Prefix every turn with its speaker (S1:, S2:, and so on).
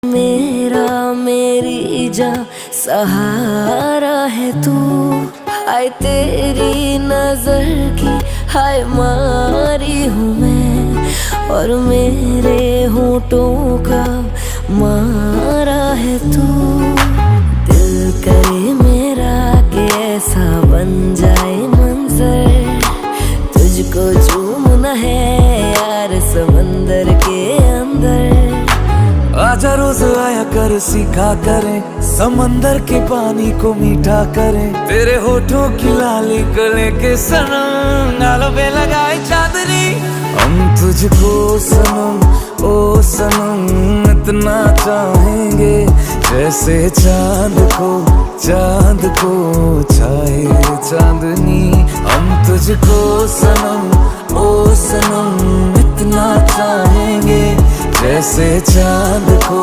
S1: मेरा मेरी जान सहारा है तू, हाय तेरी नजर की हाय मारी हूँ मैं, और मेरे होठों का मारा है तू। दिल करे मेरा कि ऐसा बन जाए मंजर, तुझको चूमना है यार समंदर के अंदर।
S2: आजा रोज आया कर सीखा करें, समंदर के पानी को मीठा करें, तेरे होठों की लाली गले के सनम गालों पे लगाए चांदनी। हम तुझको सनम ओ सनम इतना चाहेंगे, जैसे चांद को छाए चांदनी। हम तुझको सनम ओ सनम इतना चाहेंगे, जैसे चांद को